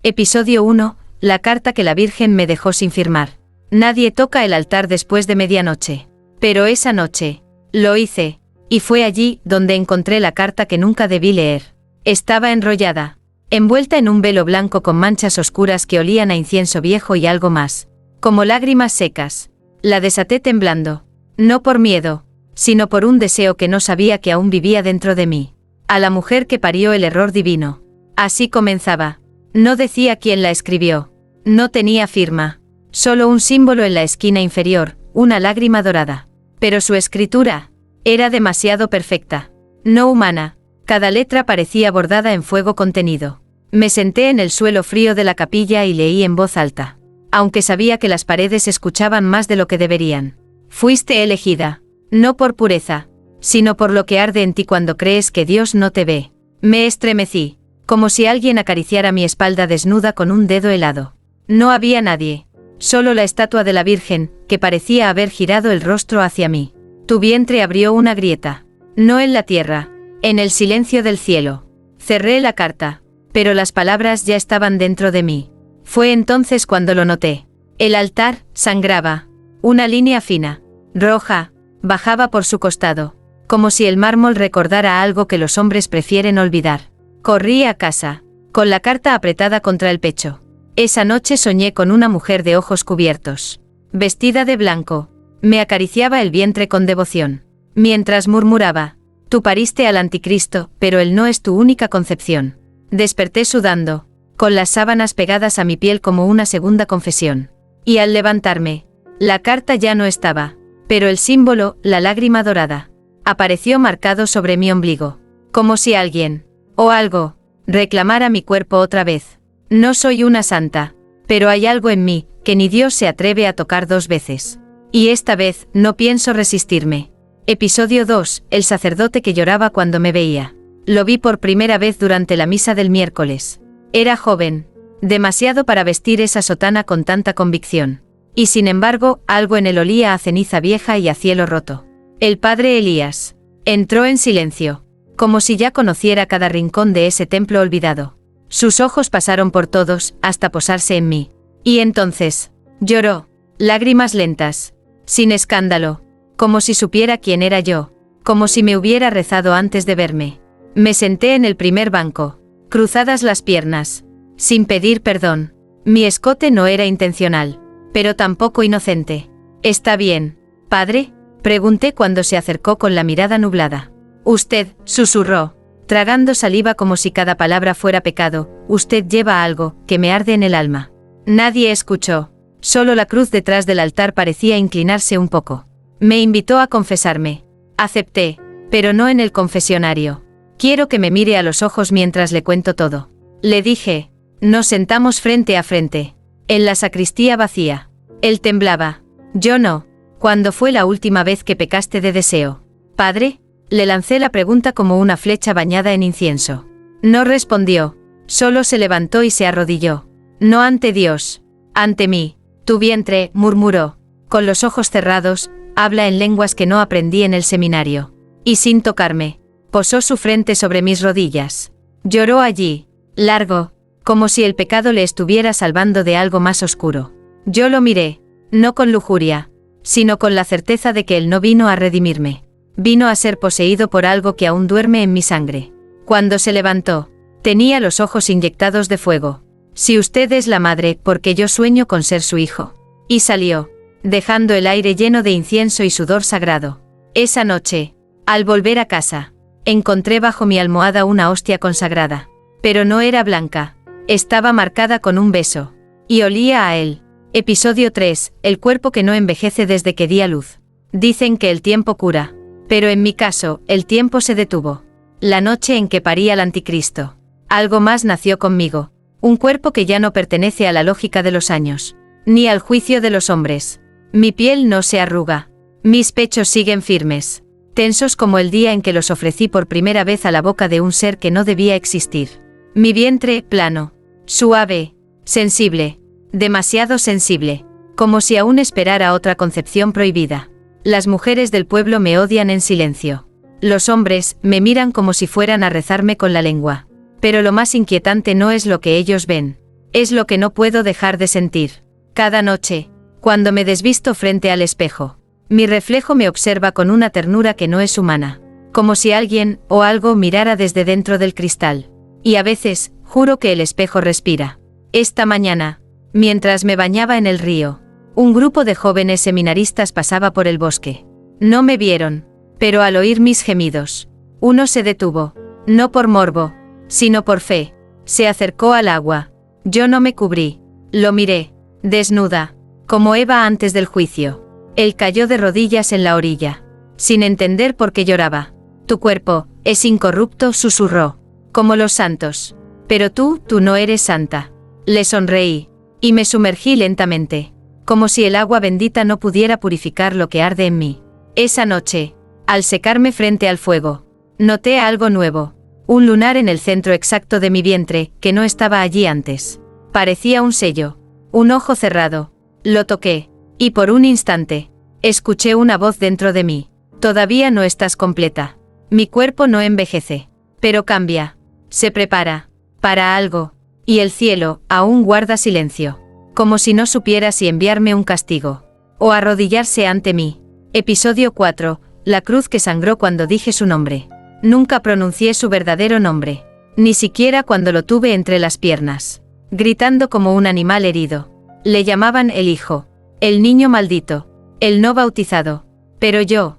Episodio 1. La carta que la Virgen me dejó sin firmar. Nadie toca el altar después de medianoche. Pero esa noche, lo hice, y fue allí donde encontré la carta que nunca debí leer. Estaba enrollada, envuelta en un velo blanco con manchas oscuras que olían a incienso viejo y algo más, como lágrimas secas. La desaté temblando, no por miedo, sino por un deseo que no sabía que aún vivía dentro de mí. A la mujer que parió el error divino. Así comenzaba. No decía quién la escribió. No tenía firma. Solo un símbolo en la esquina inferior, una lágrima dorada. Pero su escritura era demasiado perfecta. No humana. Cada letra parecía bordada en fuego contenido. Me senté en el suelo frío de la capilla y leí en voz alta. Aunque sabía que las paredes escuchaban más de lo que deberían. Fuiste elegida. No por pureza, sino por lo que arde en ti cuando crees que Dios no te ve. Me estremecí, como si alguien acariciara mi espalda desnuda con un dedo helado. No había nadie. Solo la estatua de la Virgen, que parecía haber girado el rostro hacia mí. Tu vientre abrió una grieta. No en la tierra, en el silencio del cielo. Cerré la carta, pero las palabras ya estaban dentro de mí. Fue entonces cuando lo noté. El altar sangraba. Una línea fina, roja, bajaba por su costado, como si el mármol recordara algo que los hombres prefieren olvidar. Corrí a casa, con la carta apretada contra el pecho. Esa noche soñé con una mujer de ojos cubiertos, vestida de blanco. Me acariciaba el vientre con devoción, mientras murmuraba: tú pariste al anticristo, pero él no es tu única concepción. Desperté sudando, con las sábanas pegadas a mi piel como una segunda confesión. Y al levantarme, la carta ya no estaba, pero el símbolo, la lágrima dorada, apareció marcado sobre mi ombligo, como si alguien, o algo, reclamara mi cuerpo otra vez. No soy una santa, pero hay algo en mí, que ni Dios se atreve a tocar dos veces. Y esta vez, no pienso resistirme. Episodio 2. El sacerdote que lloraba cuando me veía. Lo vi por primera vez durante la misa del miércoles. Era joven, demasiado para vestir esa sotana con tanta convicción. Y sin embargo, algo en él olía a ceniza vieja y a cielo roto. El padre Elías entró en silencio, como si ya conociera cada rincón de ese templo olvidado. Sus ojos pasaron por todos, hasta posarse en mí. Y entonces, lloró, lágrimas lentas, sin escándalo, como si supiera quién era yo, como si me hubiera rezado antes de verme. Me senté en el primer banco, cruzadas las piernas, sin pedir perdón. Mi escote no era intencional, pero tampoco inocente. ¿Está bien, padre?, pregunté cuando se acercó con la mirada nublada. Usted, susurró, tragando saliva como si cada palabra fuera pecado, usted lleva algo que me arde en el alma. Nadie escuchó, solo la cruz detrás del altar parecía inclinarse un poco. Me invitó a confesarme. Acepté, pero no en el confesionario. Quiero que me mire a los ojos mientras le cuento todo. Le dije. Nos sentamos frente a frente, en la sacristía vacía. Él temblaba. Yo no. ¿Cuándo fue la última vez que pecaste de deseo, padre? Le lancé la pregunta como una flecha bañada en incienso. No respondió, solo se levantó y se arrodilló. No ante Dios, ante mí. Tu vientre, murmuró, con los ojos cerrados, habla en lenguas que no aprendí en el seminario. Y sin tocarme, posó su frente sobre mis rodillas. Lloró allí, largo, como si el pecado le estuviera salvando de algo más oscuro. Yo lo miré, no con lujuria, sino con la certeza de que él no vino a redimirme. Vino a ser poseído por algo que aún duerme en mi sangre. Cuando se levantó, tenía los ojos inyectados de fuego. Si usted es la madre, porque yo sueño con ser su hijo. Y salió, dejando el aire lleno de incienso y sudor sagrado. Esa noche, al volver a casa, encontré bajo mi almohada una hostia consagrada. Pero no era blanca. Estaba marcada con un beso. Y olía a él. Episodio 3. El cuerpo que no envejece desde que di a luz. Dicen que el tiempo cura. Pero en mi caso, el tiempo se detuvo. La noche en que parí al anticristo. Algo más nació conmigo. Un cuerpo que ya no pertenece a la lógica de los años. Ni al juicio de los hombres. Mi piel no se arruga. Mis pechos siguen firmes. Tensos como el día en que los ofrecí por primera vez a la boca de un ser que no debía existir. Mi vientre, plano. Suave. Sensible. Demasiado sensible. Como si aún esperara otra concepción prohibida. Las mujeres del pueblo me odian en silencio. Los hombres me miran como si fueran a rezarme con la lengua. Pero lo más inquietante no es lo que ellos ven. Es lo que no puedo dejar de sentir. Cada noche, cuando me desvisto frente al espejo, mi reflejo me observa con una ternura que no es humana, como si alguien o algo mirara desde dentro del cristal. Y a veces, juro que el espejo respira. Esta mañana, mientras me bañaba en el río, un grupo de jóvenes seminaristas pasaba por el bosque. No me vieron, pero al oír mis gemidos, uno se detuvo, no por morbo, sino por fe. Se acercó al agua. Yo no me cubrí. Lo miré, desnuda, como Eva antes del juicio. Él cayó de rodillas en la orilla, sin entender por qué lloraba. Tu cuerpo es incorrupto, susurró, como los santos. Pero tú no eres santa. Le sonreí, y me sumergí lentamente, como si el agua bendita no pudiera purificar lo que arde en mí. Esa noche, al secarme frente al fuego, noté algo nuevo, un lunar en el centro exacto de mi vientre, que no estaba allí antes. Parecía un sello, un ojo cerrado. Lo toqué, y por un instante, escuché una voz dentro de mí. Todavía no estás completa. Mi cuerpo no envejece, pero cambia. Se prepara para algo, y el cielo aún guarda silencio, como si no supiera si enviarme un castigo o arrodillarse ante mí. Episodio 4. La cruz que sangró cuando dije su nombre. Nunca pronuncié su verdadero nombre, ni siquiera cuando lo tuve entre las piernas, gritando como un animal herido. Le llamaban el hijo, el niño maldito, el no bautizado, pero yo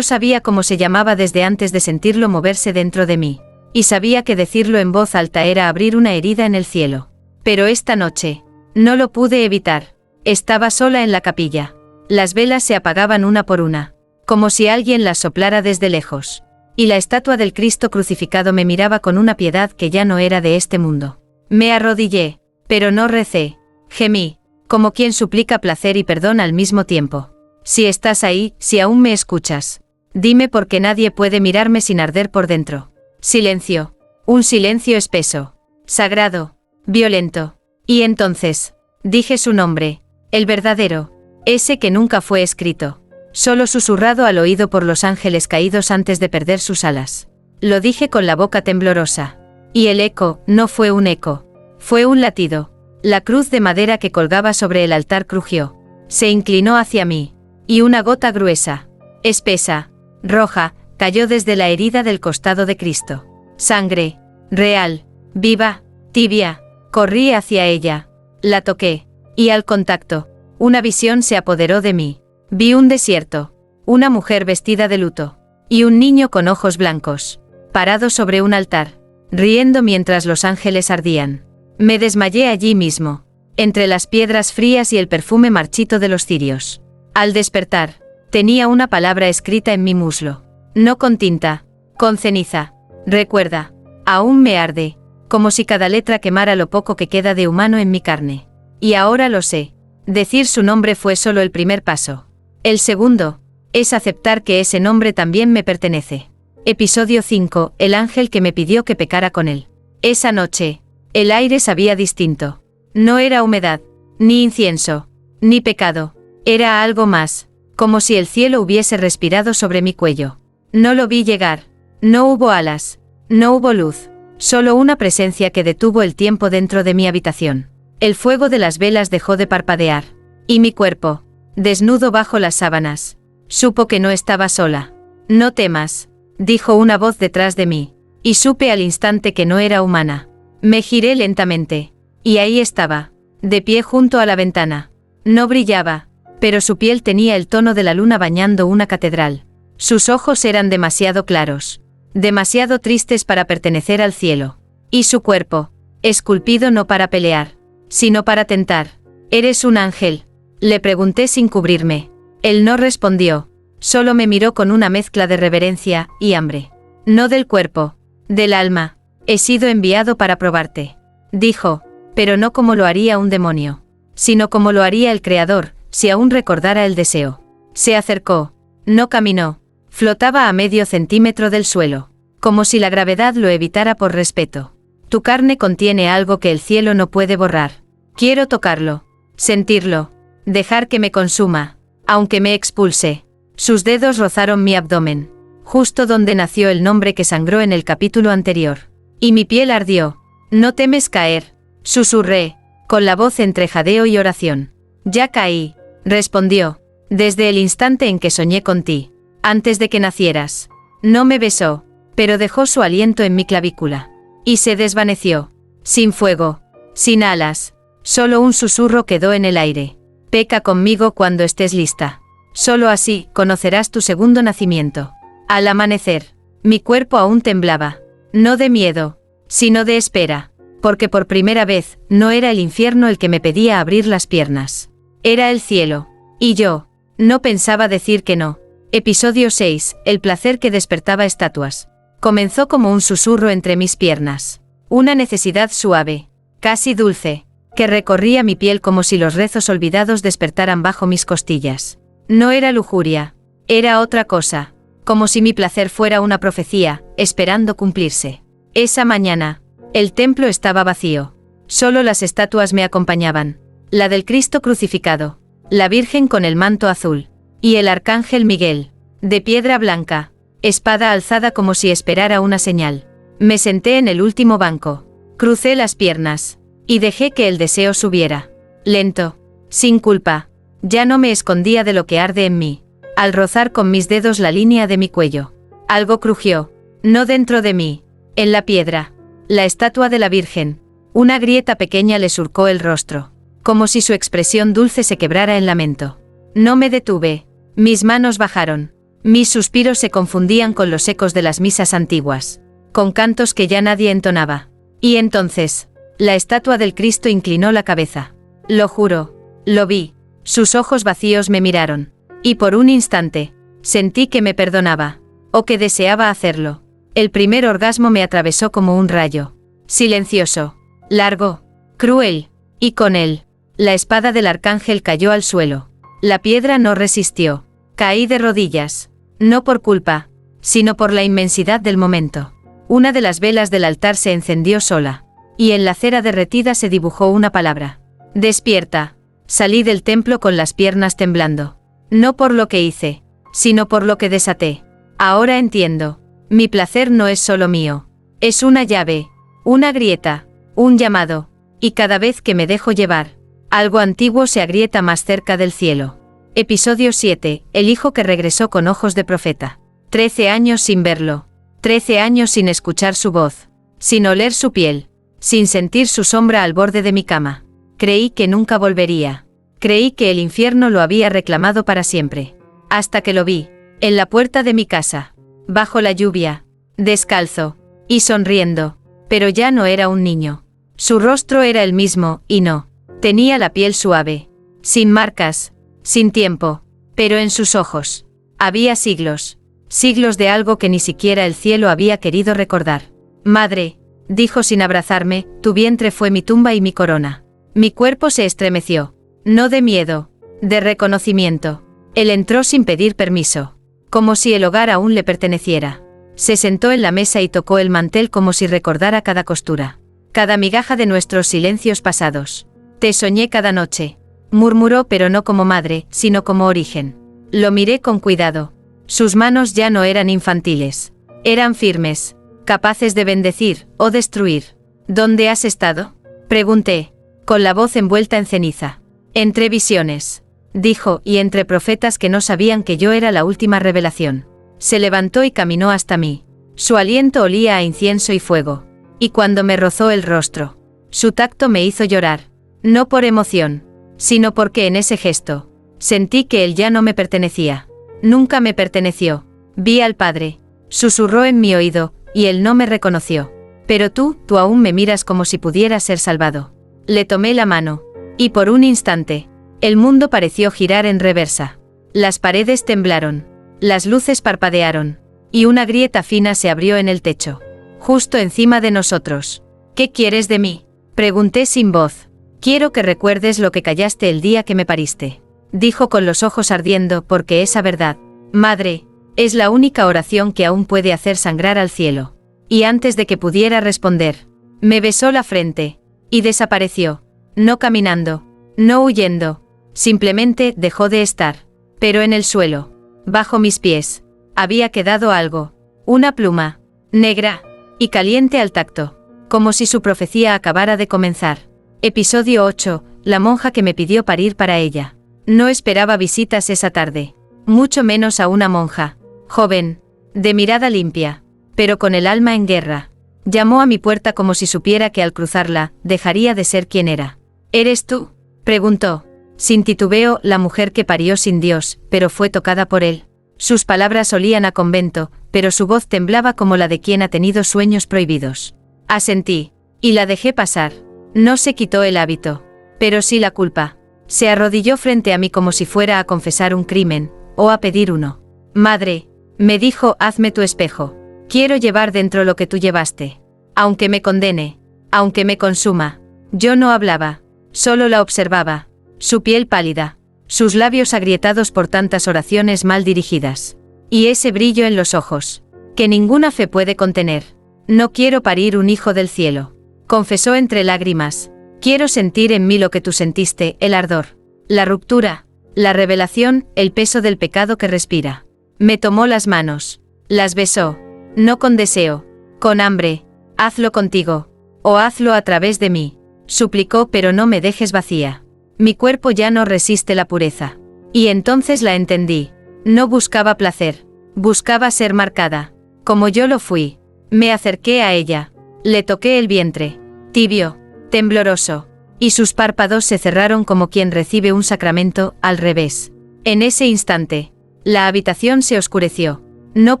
sabía cómo se llamaba desde antes de sentirlo moverse dentro de mí, y sabía que decirlo en voz alta era abrir una herida en el cielo. Pero esta noche, no lo pude evitar. Estaba sola en la capilla. Las velas se apagaban una por una, como si alguien las soplara desde lejos, y la estatua del Cristo crucificado me miraba con una piedad que ya no era de este mundo. Me arrodillé, pero no recé. Gemí, como quien suplica placer y perdón al mismo tiempo. Si estás ahí, si aún me escuchas, dime por qué nadie puede mirarme sin arder por dentro. Silencio. Un silencio espeso, sagrado, violento. Y entonces, dije su nombre, el verdadero, ese que nunca fue escrito, solo susurrado al oído por los ángeles caídos antes de perder sus alas. Lo dije con la boca temblorosa. Y el eco no fue un eco, fue un latido. La cruz de madera que colgaba sobre el altar crujió, se inclinó hacia mí, y una gota gruesa, espesa, roja, cayó desde la herida del costado de Cristo. Sangre, real, viva, tibia. Corrí hacia ella, la toqué, y al contacto, una visión se apoderó de mí. Vi un desierto, una mujer vestida de luto, y un niño con ojos blancos, parado sobre un altar, riendo mientras los ángeles ardían. Me desmayé allí mismo, entre las piedras frías y el perfume marchito de los cirios. Al despertar, tenía una palabra escrita en mi muslo. No con tinta, con ceniza. Recuerda, aún me arde, como si cada letra quemara lo poco que queda de humano en mi carne. Y ahora lo sé. Decir su nombre fue solo el primer paso. El segundo es aceptar que ese nombre también me pertenece. Episodio 5. El ángel que me pidió que pecara con él. Esa noche, el aire sabía distinto. No era humedad, ni incienso, ni pecado. Era algo más, como si el cielo hubiese respirado sobre mi cuello. No lo vi llegar. No hubo alas. No hubo luz. Solo una presencia que detuvo el tiempo dentro de mi habitación. El fuego de las velas dejó de parpadear. Y mi cuerpo, desnudo bajo las sábanas, supo que no estaba sola. No temas, dijo una voz detrás de mí, y supe al instante que no era humana. Me giré lentamente, y ahí estaba, de pie junto a la ventana. No brillaba, pero su piel tenía el tono de la luna bañando una catedral. Sus ojos eran demasiado claros, demasiado tristes para pertenecer al cielo. Y su cuerpo, esculpido no para pelear, sino para tentar. ¿Eres un ángel?, le pregunté sin cubrirme. Él no respondió, solo me miró con una mezcla de reverencia y hambre. No del cuerpo, del alma. He sido enviado para probarte, dijo, pero no como lo haría un demonio, sino como lo haría el Creador, si aún recordara el deseo. Se acercó, no caminó, flotaba a medio centímetro del suelo, como si la gravedad lo evitara por respeto. Tu carne contiene algo que el cielo no puede borrar. Quiero tocarlo, sentirlo, dejar que me consuma, aunque me expulse. Sus dedos rozaron mi abdomen, justo donde nació el nombre que sangró en el capítulo anterior. Y mi piel ardió. No temes caer, susurré, con la voz entre jadeo y oración. Ya caí, respondió, desde el instante en que soñé con ti, antes de que nacieras. No me besó, pero dejó su aliento en mi clavícula. Y se desvaneció, sin fuego, sin alas, solo un susurro quedó en el aire. Peca conmigo cuando estés lista. Solo así conocerás tu segundo nacimiento. Al amanecer, mi cuerpo aún temblaba, no de miedo, sino de espera, porque por primera vez no era el infierno el que me pedía abrir las piernas. Era el cielo, y yo no pensaba decir que no. Episodio 6. El placer que despertaba estatuas. Comenzó como un susurro entre mis piernas. Una necesidad suave, casi dulce, que recorría mi piel como si los rezos olvidados despertaran bajo mis costillas. No era lujuria, era otra cosa, como si mi placer fuera una profecía, esperando cumplirse. Esa mañana, el templo estaba vacío. Solo las estatuas me acompañaban. La del Cristo crucificado, la Virgen con el manto azul, y el Arcángel Miguel, de piedra blanca, espada alzada como si esperara una señal. Me senté en el último banco, crucé las piernas, y dejé que el deseo subiera. Lento, sin culpa, ya no me escondía de lo que arde en mí. Al rozar con mis dedos la línea de mi cuello, algo crujió, no dentro de mí, en la piedra, la estatua de la Virgen. Una grieta pequeña le surcó el rostro, como si su expresión dulce se quebrara en lamento. No me detuve, mis manos bajaron, mis suspiros se confundían con los ecos de las misas antiguas, con cantos que ya nadie entonaba. Y entonces, la estatua del Cristo inclinó la cabeza. Lo juro, lo vi, sus ojos vacíos me miraron, y por un instante, sentí que me perdonaba, o que deseaba hacerlo. El primer orgasmo me atravesó como un rayo, silencioso, largo, cruel, y con él, la espada del arcángel cayó al suelo. La piedra no resistió, caí de rodillas, no por culpa, sino por la inmensidad del momento. Una de las velas del altar se encendió sola, y en la cera derretida se dibujó una palabra. Despierta. Salí del templo con las piernas temblando. No por lo que hice, sino por lo que desaté. Ahora entiendo. Mi placer no es solo mío. Es una llave, una grieta, un llamado, y cada vez que me dejo llevar, algo antiguo se agrieta más cerca del cielo. Episodio 7. El hijo que regresó con ojos de profeta. 13 años sin verlo. 13 años sin escuchar su voz, sin oler su piel, sin sentir su sombra al borde de mi cama. Creí que nunca volvería. Creí que el infierno lo había reclamado para siempre. Hasta que lo vi, en la puerta de mi casa, bajo la lluvia, descalzo, y sonriendo, pero ya no era un niño. Su rostro era el mismo, y no. Tenía la piel suave, sin marcas, sin tiempo, pero en sus ojos, había siglos, siglos de algo que ni siquiera el cielo había querido recordar. Madre, dijo sin abrazarme, tu vientre fue mi tumba y mi corona. Mi cuerpo se estremeció, no de miedo, de reconocimiento. Él entró sin pedir permiso, como si el hogar aún le perteneciera. Se sentó en la mesa y tocó el mantel como si recordara cada costura, cada migaja de nuestros silencios pasados. Te soñé cada noche, murmuró, pero no como madre, sino como origen. Lo miré con cuidado. Sus manos ya no eran infantiles, eran firmes, capaces de bendecir o destruir. ¿Dónde has estado?, pregunté, con la voz envuelta en ceniza. Entre visiones, dijo, y entre profetas que no sabían que yo era la última revelación. Se levantó y caminó hasta mí. Su aliento olía a incienso y fuego. Y cuando me rozó el rostro, su tacto me hizo llorar. No por emoción, sino porque en ese gesto, sentí que él ya no me pertenecía. Nunca me perteneció. Vi al Padre. Susurró en mi oído, y él no me reconoció. Pero tú aún me miras como si pudiera ser salvado. Le tomé la mano. Y por un instante, el mundo pareció girar en reversa. Las paredes temblaron. Las luces parpadearon. Y una grieta fina se abrió en el techo, justo encima de nosotros. ¿Qué quieres de mí?, pregunté sin voz. Quiero que recuerdes lo que callaste el día que me pariste, dijo con los ojos ardiendo, porque esa verdad, madre, es la única oración que aún puede hacer sangrar al cielo. Y antes de que pudiera responder, me besó la frente, y desapareció, no caminando, no huyendo, simplemente dejó de estar. Pero en el suelo, bajo mis pies, había quedado algo, una pluma, negra, y caliente al tacto, como si su profecía acabara de comenzar. Episodio 8. La monja que me pidió parir para ella. No esperaba visitas esa tarde. Mucho menos a una monja. Joven. De mirada limpia. Pero con el alma en guerra. Llamó a mi puerta como si supiera que al cruzarla, dejaría de ser quien era. ¿Eres tú?, preguntó. Sin titubeo, la mujer que parió sin Dios, pero fue tocada por él. Sus palabras olían a convento, pero su voz temblaba como la de quien ha tenido sueños prohibidos. Asentí. Y la dejé pasar. No se quitó el hábito. Pero sí la culpa. Se arrodilló frente a mí como si fuera a confesar un crimen, o a pedir uno. Madre, me dijo, hazme tu espejo. Quiero llevar dentro lo que tú llevaste. Aunque me condene, aunque me consuma. Yo no hablaba, solo la observaba. Su piel pálida, sus labios agrietados por tantas oraciones mal dirigidas. Y ese brillo en los ojos, que ninguna fe puede contener. No quiero parir un hijo del cielo. Confesó entre lágrimas. Quiero sentir en mí lo que tú sentiste, el ardor, la ruptura, la revelación, el peso del pecado que respira. Me tomó las manos, las besó, no con deseo, con hambre. Hazlo contigo, o hazlo a través de mí, suplicó, pero no me dejes vacía. Mi cuerpo ya no resiste la pureza. Y entonces la entendí. No buscaba placer, buscaba ser marcada, como yo lo fui. Me acerqué a ella. Le toqué el vientre, tibio, tembloroso, y sus párpados se cerraron como quien recibe un sacramento, al revés. En ese instante, la habitación se oscureció, no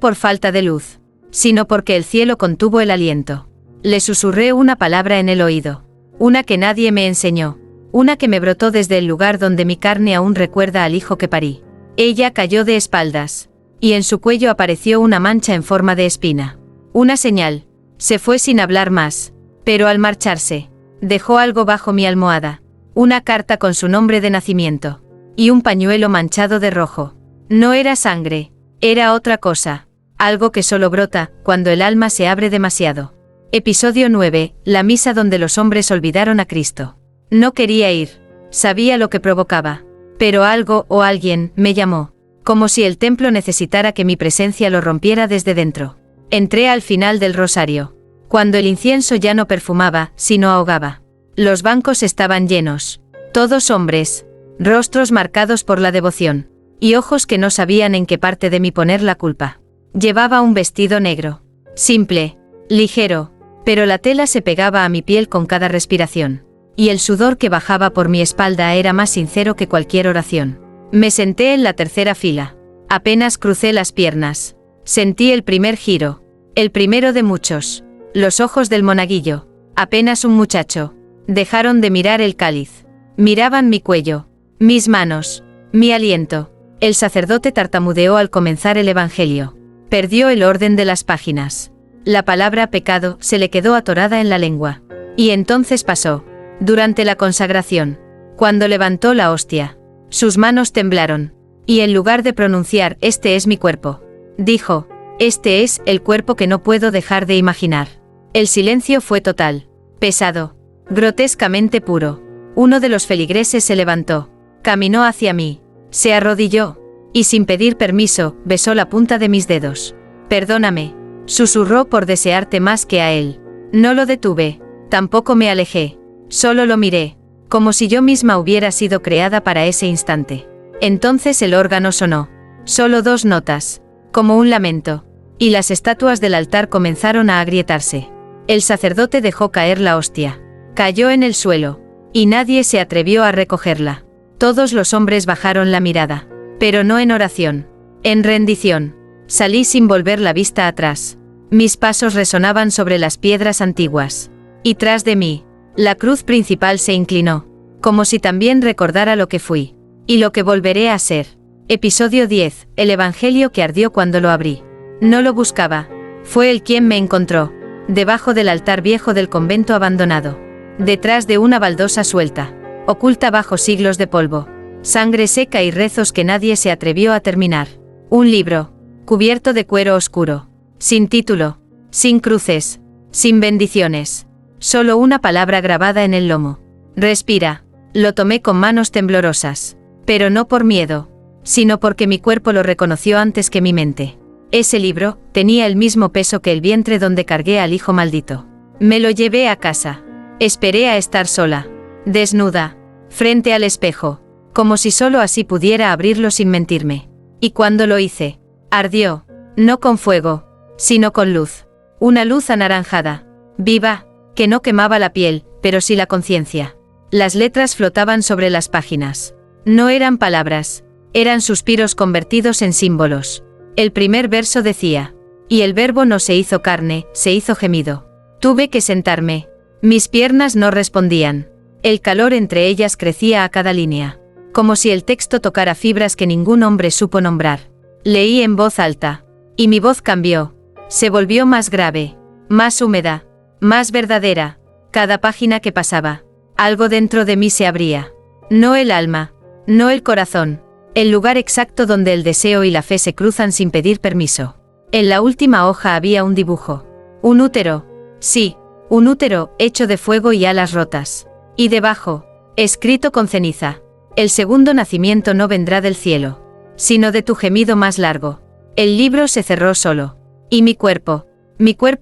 por falta de luz, sino porque el cielo contuvo el aliento. Le susurré una palabra en el oído, una que nadie me enseñó, una que me brotó desde el lugar donde mi carne aún recuerda al hijo que parí. Ella cayó de espaldas, y en su cuello apareció una mancha en forma de espina. Una señal. Se fue sin hablar más, pero al marcharse, dejó algo bajo mi almohada, una carta con su nombre de nacimiento, y un pañuelo manchado de rojo. No era sangre, era otra cosa, algo que solo brota cuando el alma se abre demasiado. Episodio 9. La misa donde los hombres olvidaron a Cristo. No quería ir, sabía lo que provocaba, pero algo o alguien me llamó, como si el templo necesitara que mi presencia lo rompiera desde dentro. Entré al final del rosario, cuando el incienso ya no perfumaba, sino ahogaba. Los bancos estaban llenos, todos hombres, rostros marcados por la devoción, y ojos que no sabían en qué parte de mí poner la culpa. Llevaba un vestido negro, simple, ligero, pero la tela se pegaba a mi piel con cada respiración, y el sudor que bajaba por mi espalda era más sincero que cualquier oración. Me senté en la tercera fila. Apenas crucé las piernas. Sentí el primer giro, el primero de muchos. Los ojos del monaguillo, apenas un muchacho, dejaron de mirar el cáliz. Miraban mi cuello, mis manos, mi aliento. El sacerdote tartamudeó al comenzar el evangelio. Perdió el orden de las páginas. La palabra pecado se le quedó atorada en la lengua. Y entonces pasó. Durante la consagración, cuando levantó la hostia, sus manos temblaron. Y en lugar de pronunciar «Este es mi cuerpo», dijo «Este es el cuerpo que no puedo dejar de imaginar». El silencio fue total, pesado, grotescamente puro. Uno de los feligreses se levantó, caminó hacia mí, se arrodilló, y sin pedir permiso, besó la punta de mis dedos. «Perdóname», susurró, por desearte más que a él. No lo detuve, tampoco me alejé, solo lo miré, como si yo misma hubiera sido creada para ese instante. Entonces el órgano sonó, solo 2 notas, como un lamento, y las estatuas del altar comenzaron a agrietarse. El sacerdote dejó caer la hostia, cayó en el suelo, y nadie se atrevió a recogerla. Todos los hombres bajaron la mirada, pero no en oración, en rendición. Salí sin volver la vista atrás. Mis pasos resonaban sobre las piedras antiguas, y tras de mí, la cruz principal se inclinó, como si también recordara lo que fui, y lo que volveré a ser. Episodio 10. El evangelio que ardió cuando lo abrí. No lo buscaba, fue él quien me encontró, debajo del altar viejo del convento abandonado, detrás de una baldosa suelta, oculta bajo siglos de polvo, sangre seca y rezos que nadie se atrevió a terminar. Un libro, cubierto de cuero oscuro, sin título, sin cruces, sin bendiciones, solo una palabra grabada en el lomo. Respira. Lo tomé con manos temblorosas, pero no por miedo, sino porque mi cuerpo lo reconoció antes que mi mente. Ese libro tenía el mismo peso que el vientre donde cargué al hijo maldito. Me lo llevé a casa. Esperé a estar sola, desnuda, frente al espejo, como si solo así pudiera abrirlo sin mentirme. Y cuando lo hice, ardió, no con fuego, sino con luz. Una luz anaranjada, viva, que no quemaba la piel, pero sí la conciencia. Las letras flotaban sobre las páginas. No eran palabras, eran suspiros convertidos en símbolos. El primer verso decía: y el verbo no se hizo carne, se hizo gemido. Tuve que sentarme. Mis piernas no respondían. El calor entre ellas crecía a cada línea, como si el texto tocara fibras que ningún hombre supo nombrar. Leí en voz alta, y mi voz cambió. Se volvió más grave, más húmeda, más verdadera. Cada página que pasaba, algo dentro de mí se abría. No el alma, no el corazón, el lugar exacto donde el deseo y la fe se cruzan sin pedir permiso. En la última hoja había un dibujo. Un útero. Sí, un útero, hecho de fuego y alas rotas. Y debajo, escrito con ceniza: el segundo nacimiento no vendrá del cielo, sino de tu gemido más largo. El libro se cerró solo. Y mi cuerpo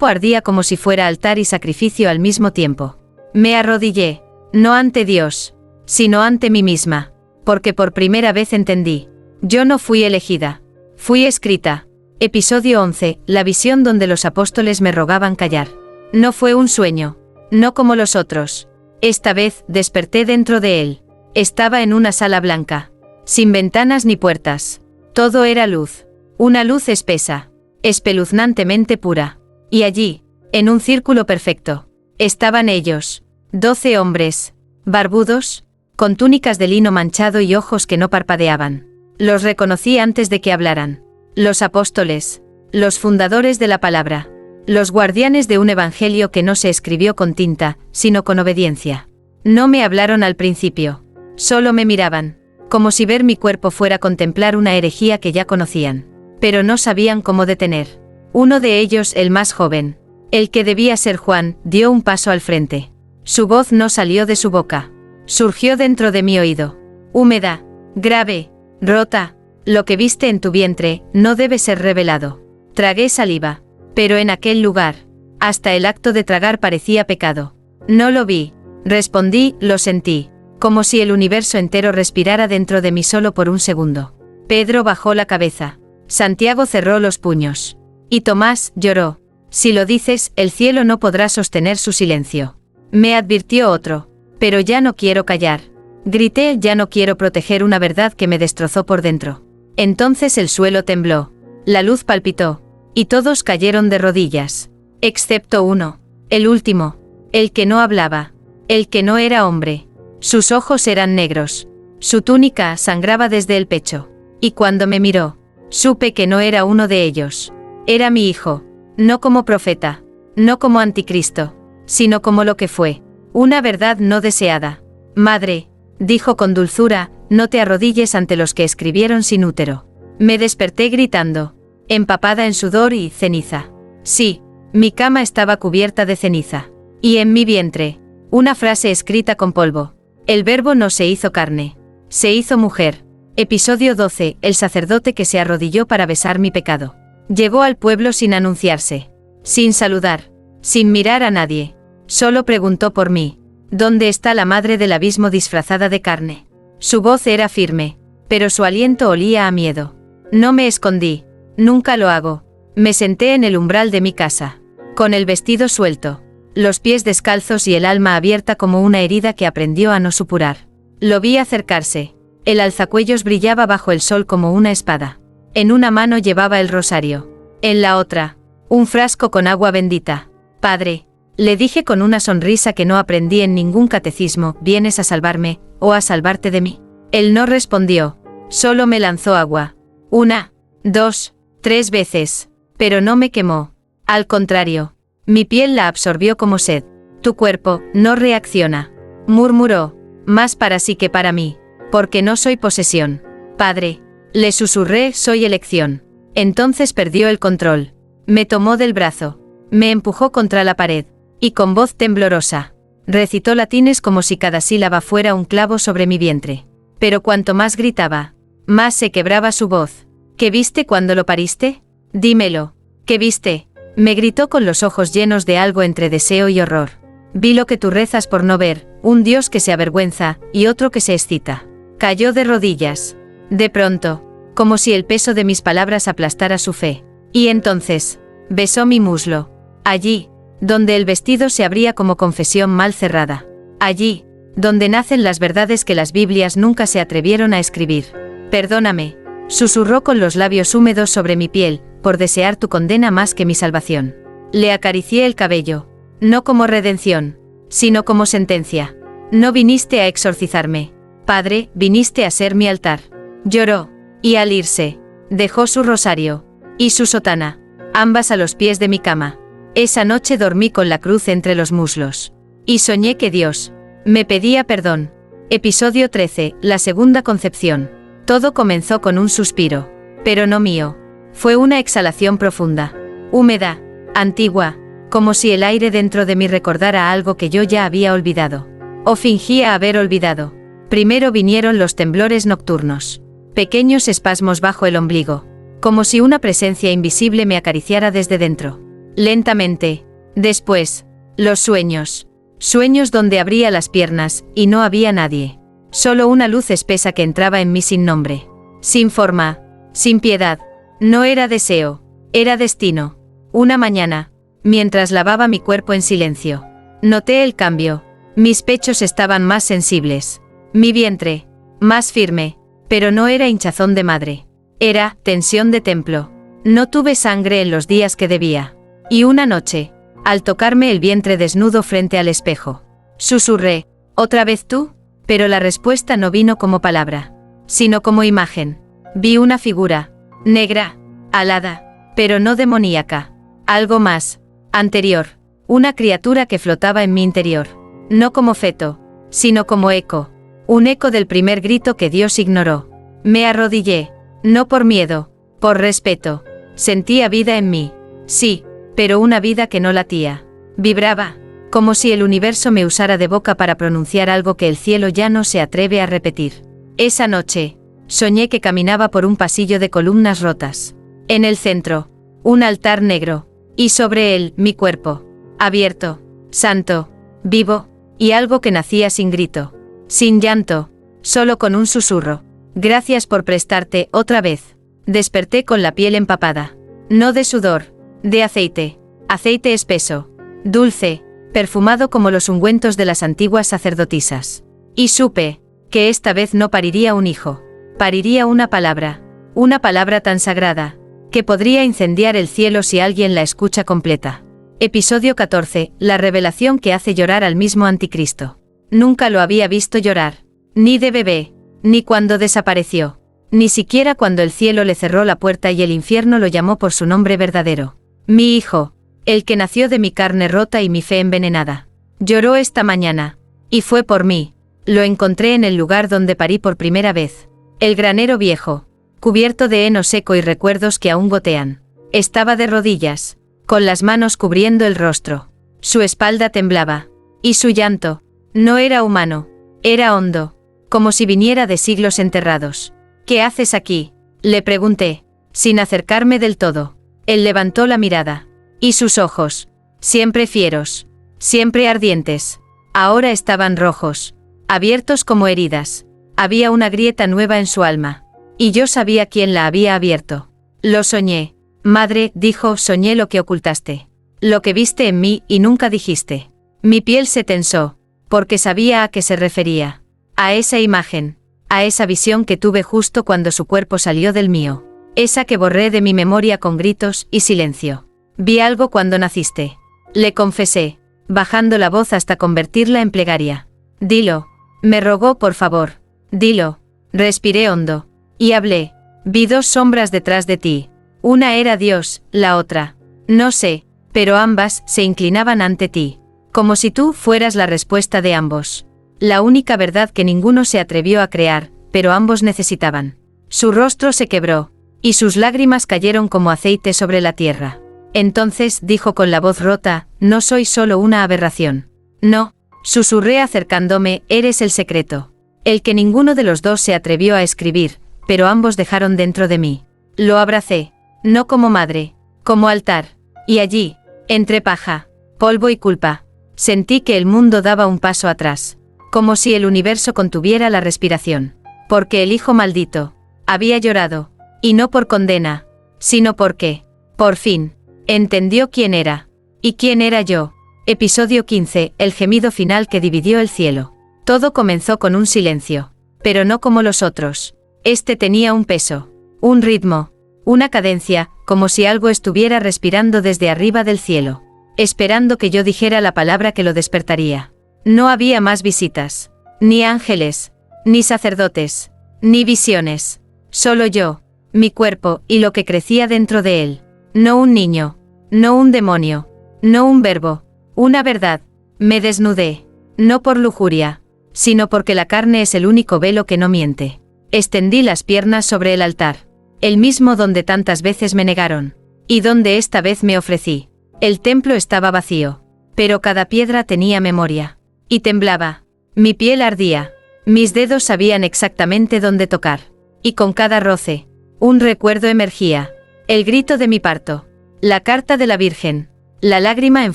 ardía como si fuera altar y sacrificio al mismo tiempo. Me arrodillé, no ante Dios, sino ante mí misma, porque por primera vez entendí. Yo no fui elegida. Fui escrita. Episodio 11, la visión donde los apóstoles me rogaban callar. No fue un sueño, no como los otros. Esta vez desperté dentro de él. Estaba en una sala blanca, sin ventanas ni puertas. Todo era luz, una luz espesa, espeluznantemente pura. Y allí, en un círculo perfecto, estaban ellos, 12 hombres, barbudos, con túnicas de lino manchado y ojos que no parpadeaban. Los reconocí antes de que hablaran. Los apóstoles, los fundadores de la palabra, los guardianes de un evangelio que no se escribió con tinta, sino con obediencia. No me hablaron al principio, solo me miraban, como si ver mi cuerpo fuera contemplar una herejía que ya conocían, pero no sabían cómo detener. Uno de ellos, el más joven, el que debía ser Juan, dio un paso al frente. Su voz no salió de su boca, surgió dentro de mi oído, húmeda, grave, rota. Lo que viste en tu vientre no debe ser revelado. Tragué saliva, pero en aquel lugar, hasta el acto de tragar parecía pecado. No lo vi, respondí, lo sentí, como si el universo entero respirara dentro de mí solo por un segundo. Pedro bajó la cabeza. Santiago cerró los puños. Y Tomás lloró. Si lo dices, el cielo no podrá sostener su silencio. Me advirtió otro. Pero ya no quiero callar. Grité, ya no quiero proteger una verdad que me destrozó por dentro. Entonces el suelo tembló, la luz palpitó, y todos cayeron de rodillas, excepto uno, el último, el que no hablaba, el que no era hombre. Sus ojos eran negros, su túnica sangraba desde el pecho, y cuando me miró, supe que no era uno de ellos. Era mi hijo, no como profeta, no como anticristo, sino como lo que fue, una verdad no deseada. Madre, dijo con dulzura, no te arrodilles ante los que escribieron sin útero. Me desperté gritando, empapada en sudor y ceniza. Sí, mi cama estaba cubierta de ceniza. Y en mi vientre, una frase escrita con polvo. El verbo no se hizo carne, se hizo mujer. Episodio 12, el sacerdote que se arrodilló para besar mi pecado. Llegó al pueblo sin anunciarse, sin saludar, sin mirar a nadie. Solo preguntó por mí. ¿Dónde está la madre del abismo disfrazada de carne? Su voz era firme, pero su aliento olía a miedo. No me escondí, nunca lo hago. Me senté en el umbral de mi casa, con el vestido suelto, los pies descalzos y el alma abierta como una herida que aprendió a no supurar. Lo vi acercarse. El alzacuellos brillaba bajo el sol como una espada. En una mano llevaba el rosario. En la otra, un frasco con agua bendita. Padre, le dije con una sonrisa que no aprendí en ningún catecismo, ¿vienes a salvarme, o a salvarte de mí? Él no respondió, solo me lanzó agua. 1, 2, 3 veces, pero no me quemó. Al contrario, mi piel la absorbió como sed. Tu cuerpo no reacciona, murmuró, más para sí que para mí, porque no soy posesión. Padre, le susurré, soy elección. Entonces perdió el control. Me tomó del brazo, me empujó contra la pared, y con voz temblorosa, recitó latines como si cada sílaba fuera un clavo sobre mi vientre. Pero cuanto más gritaba, más se quebraba su voz. ¿Qué viste cuando lo pariste? Dímelo. ¿Qué viste? Me gritó con los ojos llenos de algo entre deseo y horror. Vi lo que tú rezas por no ver, un Dios que se avergüenza, y otro que se excita. Cayó de rodillas. De pronto, como si el peso de mis palabras aplastara su fe. Y entonces, besó mi muslo. Allí, donde el vestido se abría como confesión mal cerrada. Allí, donde nacen las verdades que las Biblias nunca se atrevieron a escribir. Perdóname, susurró con los labios húmedos sobre mi piel, por desear tu condena más que mi salvación. Le acaricié el cabello. No como redención, sino como sentencia. No viniste a exorcizarme, Padre, viniste a ser mi altar. Lloró, y al irse, dejó su rosario, y su sotana, ambas a los pies de mi cama. Esa noche dormí con la cruz entre los muslos. Y soñé que Dios me pedía perdón. Episodio 13, la segunda concepción. Todo comenzó con un suspiro, pero no mío. Fue una exhalación profunda, húmeda, antigua, como si el aire dentro de mí recordara algo que yo ya había olvidado. O fingía haber olvidado. Primero vinieron los temblores nocturnos. Pequeños espasmos bajo el ombligo, como si una presencia invisible me acariciara desde dentro. Lentamente. Después, los sueños. Sueños donde abría las piernas, y no había nadie. Solo una luz espesa que entraba en mí sin nombre. Sin forma. Sin piedad. No era deseo. Era destino. Una mañana, mientras lavaba mi cuerpo en silencio, noté el cambio. Mis pechos estaban más sensibles. Mi vientre, más firme. Pero no era hinchazón de madre. Era tensión de templo. No tuve sangre en los días que debía. Y una noche, al tocarme el vientre desnudo frente al espejo, susurré, ¿otra vez tú? Pero la respuesta no vino como palabra, sino como imagen. Vi una figura, negra, alada, pero no demoníaca. Algo más, anterior, una criatura que flotaba en mi interior. No como feto, sino como eco. Un eco del primer grito que Dios ignoró. Me arrodillé, no por miedo, por respeto. Sentía vida en mí. Sí, pero una vida que no latía. Vibraba, como si el universo me usara de boca para pronunciar algo que el cielo ya no se atreve a repetir. Esa noche, soñé que caminaba por un pasillo de columnas rotas. En el centro, un altar negro, y sobre él, mi cuerpo, abierto, santo, vivo, y algo que nacía sin grito, sin llanto, solo con un susurro. Gracias por prestarte otra vez. Desperté con la piel empapada. No de sudor, de aceite. Aceite espeso, dulce, perfumado como los ungüentos de las antiguas sacerdotisas. Y supe que esta vez no pariría un hijo. Pariría una palabra tan sagrada, que podría incendiar el cielo si alguien la escucha completa. Episodio 14, la revelación que hace llorar al mismo anticristo. Nunca lo había visto llorar, ni de bebé, ni cuando desapareció, ni siquiera cuando el cielo le cerró la puerta y el infierno lo llamó por su nombre verdadero. Mi hijo, el que nació de mi carne rota y mi fe envenenada. Lloró esta mañana, y fue por mí. Lo encontré en el lugar donde parí por primera vez. El granero viejo, cubierto de heno seco y recuerdos que aún gotean. Estaba de rodillas, con las manos cubriendo el rostro. Su espalda temblaba, y su llanto no era humano, era hondo, como si viniera de siglos enterrados. ¿Qué haces aquí?, le pregunté, sin acercarme del todo. Él levantó la mirada, y sus ojos, siempre fieros, siempre ardientes, ahora estaban rojos, abiertos como heridas. Había una grieta nueva en su alma, y yo sabía quién la había abierto. Lo soñé, madre, dijo, soñé lo que ocultaste, lo que viste en mí y nunca dijiste. Mi piel se tensó, porque sabía a qué se refería, a esa imagen, a esa visión que tuve justo cuando su cuerpo salió del mío, esa que borré de mi memoria con gritos y silencio. Vi algo cuando naciste, le confesé, bajando la voz hasta convertirla en plegaria. Dilo, me rogó, por favor, dilo. Respiré hondo, y hablé. Vi dos sombras detrás de ti. Una era Dios, la otra, no sé, pero ambas se inclinaban ante ti, como si tú fueras la respuesta de ambos. La única verdad que ninguno se atrevió a crear, pero ambos necesitaban. Su rostro se quebró, y sus lágrimas cayeron como aceite sobre la tierra. Entonces dijo con la voz rota, no soy solo una aberración. No, susurré acercándome, eres el secreto. El que ninguno de los dos se atrevió a escribir, pero ambos dejaron dentro de mí. Lo abracé, no como madre, como altar, y allí, entre paja, polvo y culpa, Sentí que el mundo daba un paso atrás, como si el universo contuviera la respiración. Porque el hijo maldito había llorado, y no por condena, sino porque, por fin, entendió quién era. ¿Y quién era yo? Episodio 15, el gemido final que dividió el cielo. Todo comenzó con un silencio, pero no como los otros. Este tenía un peso, un ritmo, una cadencia, como si algo estuviera respirando desde arriba del cielo, esperando que yo dijera la palabra que lo despertaría. No había más visitas, ni ángeles, ni sacerdotes, ni visiones. Solo yo, mi cuerpo y lo que crecía dentro de él. No un niño, no un demonio, no un verbo, una verdad. Me desnudé, no por lujuria, sino porque la carne es el único velo que no miente. Extendí las piernas sobre el altar, el mismo donde tantas veces me negaron, y donde esta vez me ofrecí. El templo estaba vacío, pero cada piedra tenía memoria, y temblaba. Mi piel ardía, mis dedos sabían exactamente dónde tocar, y con cada roce, un recuerdo emergía, el grito de mi parto, la carta de la Virgen, la lágrima en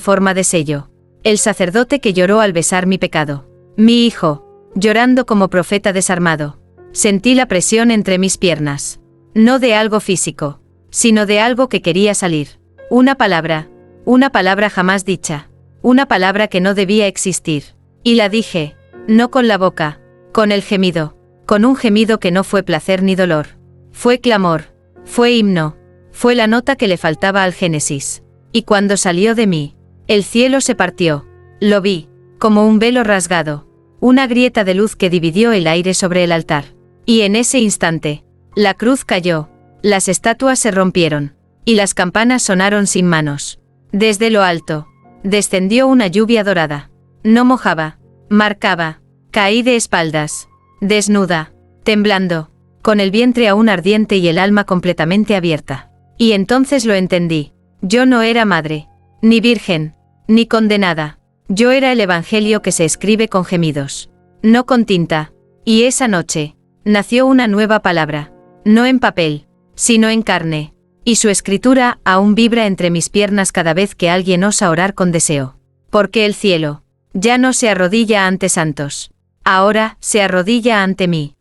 forma de sello, el sacerdote que lloró al besar mi pecado, mi hijo, llorando como profeta desarmado. Sentí la presión entre mis piernas, no de algo físico, sino de algo que quería salir. Una palabra jamás dicha, una palabra que no debía existir. Y la dije, no con la boca, con el gemido, con un gemido que no fue placer ni dolor. Fue clamor, fue himno, fue la nota que le faltaba al Génesis. Y cuando salió de mí, el cielo se partió. Lo vi, como un velo rasgado, una grieta de luz que dividió el aire sobre el altar. Y en ese instante, la cruz cayó, las estatuas se rompieron, y las campanas sonaron sin manos. Desde lo alto, descendió una lluvia dorada. No mojaba, marcaba. Caí de espaldas, desnuda, temblando, con el vientre aún ardiente y el alma completamente abierta. Y entonces lo entendí. Yo no era madre, ni virgen, ni condenada. Yo era el evangelio que se escribe con gemidos, no con tinta. Y esa noche, nació una nueva palabra, no en papel, sino en carne. Y su escritura aún vibra entre mis piernas cada vez que alguien osa orar con deseo. Porque el cielo ya no se arrodilla ante santos. Ahora se arrodilla ante mí.